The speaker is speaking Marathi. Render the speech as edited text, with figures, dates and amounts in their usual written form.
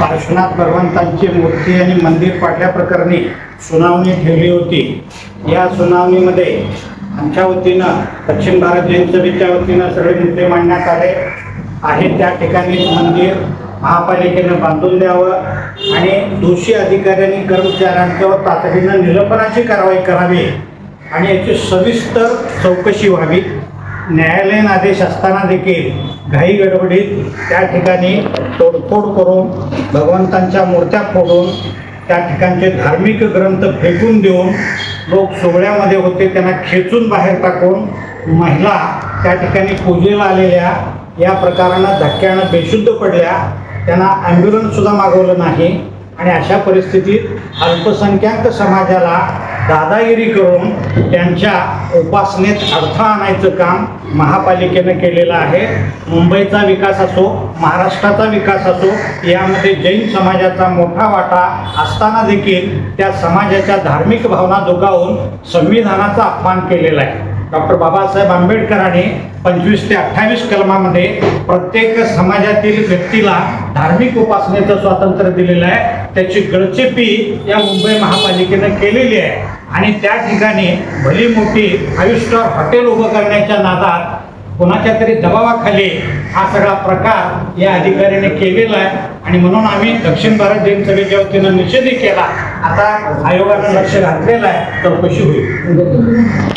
पार्श्वनाथ भगवंतांची मूर्ती आणि मंदिर पाडल्या प्रकरणी सुनावणी ठेवली होती। या सुनावणीमध्ये आमच्या वतीनं दक्षिण भारत जैन सभेच्या वतीनं सगळे मुद्दे मांडण्यात आले आहे। त्या ठिकाणी मंदिर महापालिकेनं बांधून द्यावं आणि दोषी अधिकाऱ्यांनी कर्मचाऱ्यांच्यावर तातडीनं निलंबनाची कारवाई करावी आणि याची सविस्तर चौकशी व्हावी। न्यायालयीन आदेश असताना देखील घाई गडबडीत त्या ठिकाणी तोडफोड करून भगवंतांच्या मूर्त्या फोडून त्या ठिकाणचे धार्मिक ग्रंथ फेकून देऊन लोक सोहळ्यामध्ये होते त्यांना खेचून बाहेर टाकून महिला त्या ठिकाणी पूजेला आलेल्या या प्रकारानं धक्क्यानं बेशुद्ध पडल्या, त्यांना ॲम्ब्युलन्ससुद्धा मागवलं नाही आणि अशा परिस्थितीत अल्पसंख्याक समाजाला दादागिरी करून त्यांच्या उपासनेत अडथळा आणायचं काम महापालिकेनं केलेलं आहे। मुंबईचा विकास असो, महाराष्ट्राचा विकास असो, यामध्ये जैन समाजाचा मोठा वाटा असताना देखील त्या समाजाच्या धार्मिक भावना दुखावून संविधानाचा अपमान केलेला आहे। डॉक्टर बाबासाहेब आंबेडकरांनी 25 ते 28 कलमामध्ये प्रत्येक समाजातील व्यक्तीला धार्मिक उपासनेचं स्वातंत्र्य दिलेलं आहे। त्याची गळचेपी या मुंबई महापालिकेनं केलेली आहे आणि त्या ठिकाणी भली मोठी 5 स्टार हॉटेल उभं करण्याच्या नादात कोणाच्या तरी दबावाखाली हा सगळा प्रकार या अधिकाऱ्याने केलेला आहे आणि म्हणून आम्ही दक्षिण भारत जैन सभेच्या वतीनं निषेध केला। आता आयोगानं लक्ष घातलेलं आहे, चौकशी होईल।